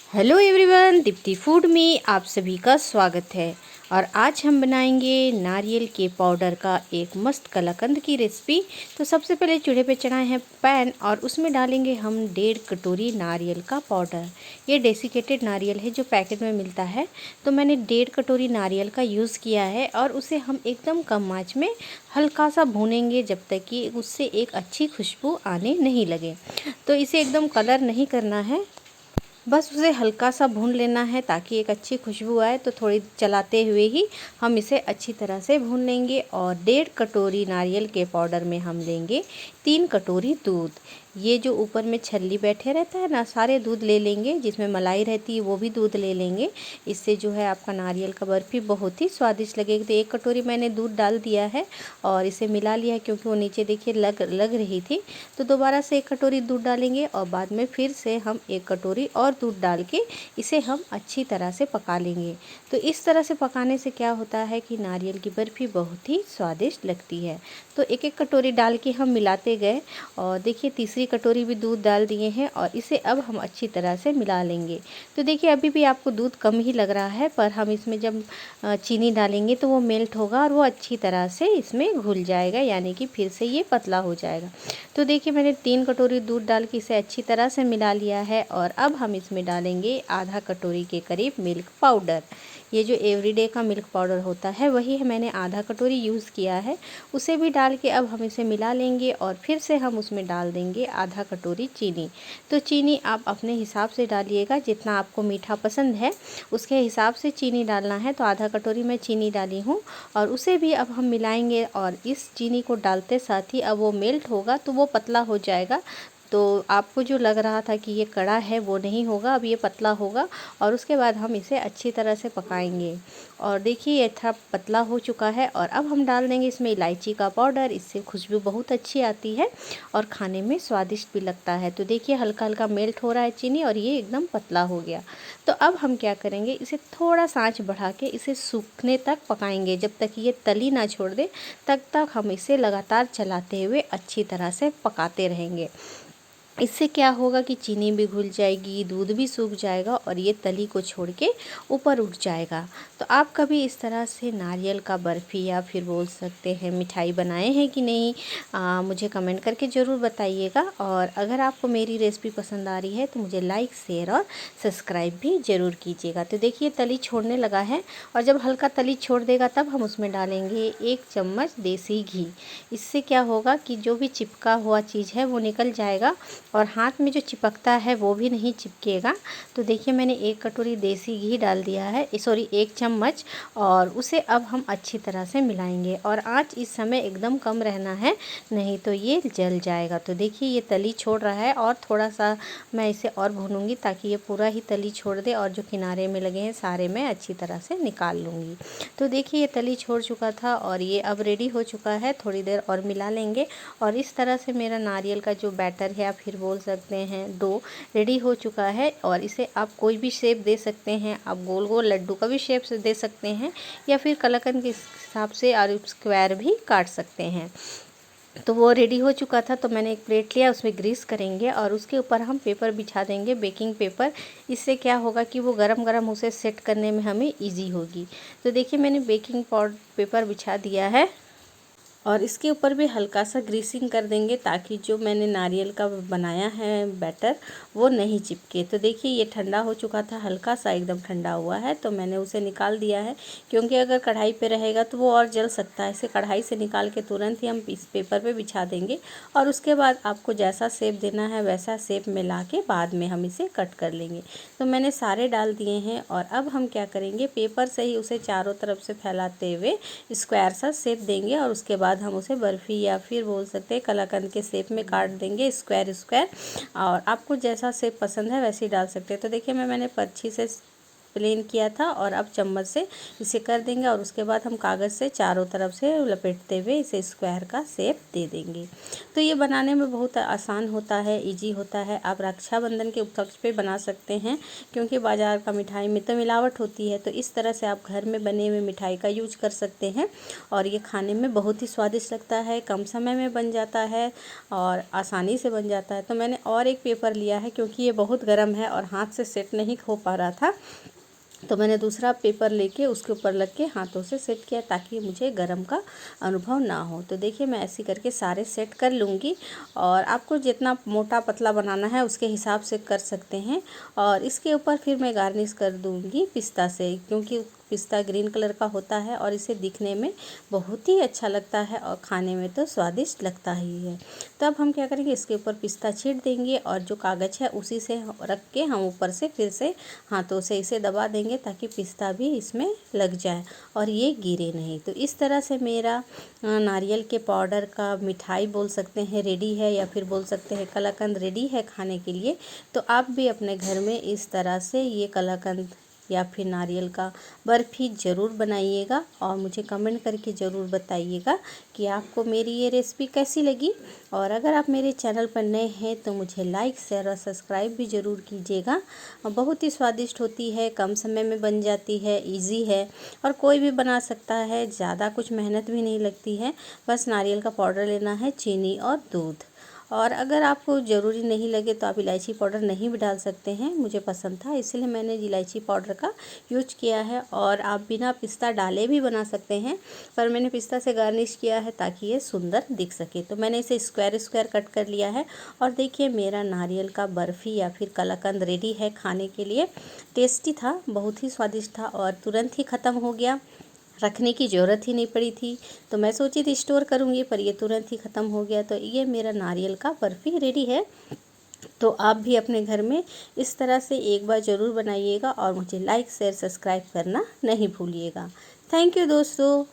Hello everyone, Deepti food में आप सभी का स्वागत है। और आज हम बनाएंगे नारियल के पाउडर का एक मस्त कलाकंद की रेसिपी। तो सबसे पहले चूल्हे पे चढ़ाए हैं पैन और उसमें डालेंगे हम 1.5 कटोरी नारियल का पाउडर। ये डेसिकेटेड नारियल है जो पैकेट में मिलता है। तो मैंने 1.5 कटोरी नारियल का यूज़ किया है और उसे हम एकदम कम आंच में हल्का सा भूनेंगे जब तक कि उससे एक अच्छी खुशबू आने नहीं लगे। तो इसे एकदम कलर नहीं करना है, बस उसे हल्का सा भून लेना है ताकि एक अच्छी खुशबू आए। तो थोड़ी चलाते हुए ही हम इसे अच्छी तरह से भून लेंगे। और 1.5 कटोरी नारियल के पाउडर में हम लेंगे 3 कटोरी दूध। ये जो ऊपर में छल्ली बैठे रहता है ना, सारे दूध ले लेंगे, जिसमें मलाई रहती है वो भी दूध ले लेंगे। इससे जो है आपका नारियल का बर्फ़ी बहुत ही स्वादिष्ट लगेगी। तो 1 कटोरी मैंने दूध डाल दिया है और इसे मिला लिया है, क्योंकि वो नीचे देखिए लग रही थी। तो दोबारा से 1 कटोरी दूध डालेंगे और बाद में फिर से हम 1 कटोरी और दूध डाल के इसे हम अच्छी तरह से पका लेंगे। तो इस तरह से पकाने से क्या होता है कि नारियल की बर्फ़ी बहुत ही स्वादिष्ट लगती है। तो एक एक कटोरी डाल के हम मिलाते गए और देखिए तीसरी कटोरी भी दूध डाल दिए हैं और इसे अब हम अच्छी तरह से मिला लेंगे। तो देखिए अभी भी आपको दूध कम ही लग रहा है, पर हम इसमें जब चीनी डालेंगे तो वो मेल्ट होगा और वो अच्छी तरह से इसमें घुल जाएगा, यानी कि फिर से ये पतला हो जाएगा। तो देखिए मैंने 3 कटोरी दूध डाल के इसे अच्छी तरह से मिला लिया है और अब हम इसमें डालेंगे आधा कटोरी के करीब मिल्क पाउडर। ये जो एवरीडे का मिल्क पाउडर होता है वही है, मैंने आधा कटोरी यूज़ किया है। उसे भी डाल के अब हम इसे मिला लेंगे और फिर से हम उसमें डाल देंगे आधा कटोरी चीनी। तो चीनी आप अपने हिसाब से डालिएगा, जितना आपको मीठा पसंद है उसके हिसाब से चीनी डालना है। तो आधा कटोरी मैं चीनी डाली हूँ और उसे भी अब हम मिलाएंगे। और इस चीनी को डालते साथ ही अब वो मेल्ट होगा तो वो पतला हो जाएगा। तो आपको जो लग रहा था कि ये कड़ा है वो नहीं होगा, अब ये पतला होगा और उसके बाद हम इसे अच्छी तरह से पकाएंगे। और देखिए ये थोड़ा पतला हो चुका है और अब हम डाल देंगे इसमें इलायची का पाउडर। इससे खुशबू बहुत अच्छी आती है और खाने में स्वादिष्ट भी लगता है। तो देखिए हल्का हल्का मेल्ट हो रहा है चीनी और ये एकदम पतला हो गया। तो अब हम क्या करेंगे, इसे थोड़ा सा आंच बढ़ा के इसे सूखने तक पकाएंगे। जब तक ये तली ना छोड़ दे तब तक हम इसे लगातार चलाते हुए अच्छी तरह से पकाते रहेंगे। इससे क्या होगा कि चीनी भी घुल जाएगी, दूध भी सूख जाएगा और ये तली को छोड़ के ऊपर उठ जाएगा। तो आप कभी इस तरह से नारियल का बर्फ़ी या फिर बोल सकते हैं मिठाई बनाए हैं कि नहीं, मुझे कमेंट करके ज़रूर बताइएगा। और अगर आपको मेरी रेसिपी पसंद आ रही है तो मुझे लाइक, शेयर और सब्सक्राइब भी ज़रूर कीजिएगा। तो देखिए तली छोड़ने लगा है और जब हल्का तली छोड़ देगा तब हम उसमें डालेंगे 1 चम्मच देसी घी। इससे क्या होगा कि जो भी चिपका हुआ चीज़ है वो निकल जाएगा और हाथ में जो चिपकता है वो भी नहीं चिपकेगा। तो देखिए मैंने 1 कटोरी देसी घी डाल दिया है, सॉरी 1 चम्मच। और उसे अब हम अच्छी तरह से मिलाएंगे और आंच इस समय एकदम कम रहना है, नहीं तो ये जल जाएगा। तो देखिए ये तली छोड़ रहा है और थोड़ा सा मैं इसे और भूनूंगी ताकि ये पूरा ही तली छोड़ दे और जो किनारे में लगे हैं सारे मैं अच्छी तरह से निकाल लूँगी। तो देखिए ये तली छोड़ चुका था और ये अब रेडी हो चुका है। थोड़ी देर और मिला लेंगे और इस तरह से मेरा नारियल का जो बैटर है या फिर बोल सकते हैं डो रेडी हो चुका है। और इसे आप कोई भी शेप दे सकते हैं, आप गोल गोल लड्डू का भी शेप दे सकते हैं या फिर कलाकंद के हिसाब से और स्क्वायर भी काट सकते हैं। तो वो रेडी हो चुका था। तो मैंने एक प्लेट लिया, उसमें ग्रीस करेंगे और उसके ऊपर हम पेपर बिछा देंगे, बेकिंग पेपर। इससे क्या होगा कि वो गरम गरम उसे सेट करने में हमें इजी होगी। तो देखिए मैंने बेकिंग पेपर बिछा दिया है और इसके ऊपर भी हल्का सा ग्रीसिंग कर देंगे ताकि जो मैंने नारियल का बनाया है बैटर वो नहीं चिपके। तो देखिए ये ठंडा हो चुका था, हल्का सा एकदम ठंडा हुआ है। तो मैंने उसे निकाल दिया है, क्योंकि अगर कढ़ाई पे रहेगा तो वो और जल सकता है। इसे कढ़ाई से निकाल के तुरंत ही हम इस पेपर पे बिछा देंगे और उसके बाद आपको जैसा शेप देना है वैसा शेप में ला के बाद में हम इसे कट कर लेंगे। तो मैंने सारे डाल दिए हैं और अब हम क्या करेंगे, पेपर से ही उसे चारों तरफ से फैलाते हुए स्क्वायर सा शेप देंगे और उसके बाद हम उसे बर्फ़ी या फिर बोल सकते हैं कलाकंद के शेप में काट देंगे, स्क्वायर स्क्वायर। और आपको जैसा शेप पसंद है वैसे ही डाल सकते हैं। तो देखिए मैंने पर्ची से प्लेन किया था और अब चम्मच से इसे कर देंगे और उसके बाद हम कागज़ से चारों तरफ से लपेटते हुए इसे स्क्वायर का शेप दे देंगे। तो ये बनाने में बहुत आसान होता है, इजी होता है। आप रक्षाबंधन के उपलक्ष्य पे बना सकते हैं, क्योंकि बाज़ार का मिठाई में तो मिलावट होती है। तो इस तरह से आप घर में बने हुए मिठाई का यूज कर सकते हैं और ये खाने में बहुत ही स्वादिष्ट लगता है, कम समय में बन जाता है और आसानी से बन जाता है। तो मैंने और एक पेपर लिया है, क्योंकि ये बहुत गर्म है और हाथ से सेट नहीं हो पा रहा था, तो मैंने दूसरा पेपर लेके उसके ऊपर लग के हाथों से सेट किया ताकि मुझे गरम का अनुभव ना हो। तो देखिए मैं ऐसे करके सारे सेट कर लूँगी और आपको जितना मोटा पतला बनाना है उसके हिसाब से कर सकते हैं। और इसके ऊपर फिर मैं गार्निश कर दूँगी पिस्ता से, क्योंकि पिस्ता ग्रीन कलर का होता है और इसे दिखने में बहुत ही अच्छा लगता है और खाने में तो स्वादिष्ट लगता ही है। तो अब हम क्या करेंगे, इसके ऊपर पिस्ता छींट देंगे और जो कागज़ है उसी से रख के हम ऊपर से फिर से हाथों से इसे दबा देंगे ताकि पिस्ता भी इसमें लग जाए और ये गिरे नहीं। तो इस तरह से मेरा नारियल के पाउडर का मिठाई बोल सकते हैं रेडी है, या फिर बोल सकते हैं कलाकंद रेडी है खाने के लिए। तो आप भी अपने घर में इस तरह से ये कलाकंद या फिर नारियल का बर्फ़ी ज़रूर बनाइएगा और मुझे कमेंट करके ज़रूर बताइएगा कि आपको मेरी ये रेसिपी कैसी लगी। और अगर आप मेरे चैनल पर नए हैं तो मुझे लाइक, शेयर और सब्सक्राइब भी ज़रूर कीजिएगा। बहुत ही स्वादिष्ट होती है, कम समय में बन जाती है, इजी है और कोई भी बना सकता है। ज़्यादा कुछ मेहनत भी नहीं लगती है, बस नारियल का पाउडर लेना है, चीनी और दूध। और अगर आपको ज़रूरी नहीं लगे तो आप इलायची पाउडर नहीं भी डाल सकते हैं, मुझे पसंद था इसलिए मैंने इलायची पाउडर का यूज किया है। और आप बिना पिस्ता डाले भी बना सकते हैं, पर मैंने पिस्ता से गार्निश किया है ताकि ये सुंदर दिख सके। तो मैंने इसे स्क्वायर स्क्वायर कट कर लिया है और देखिए मेरा नारियल का बर्फ़ी या फिर कलाकंद रेडी है खाने के लिए। टेस्टी था, बहुत ही स्वादिष्ट था और तुरंत ही ख़त्म हो गया, रखने की ज़रूरत ही नहीं पड़ी थी। तो मैं सोची थी स्टोर करूँगी, पर ये तुरंत ही ख़त्म हो गया। तो ये मेरा नारियल का बर्फ़ी रेडी है। तो आप भी अपने घर में इस तरह से एक बार ज़रूर बनाइएगा और मुझे लाइक, शेयर, सब्सक्राइब करना नहीं भूलिएगा। थैंक यू दोस्तों।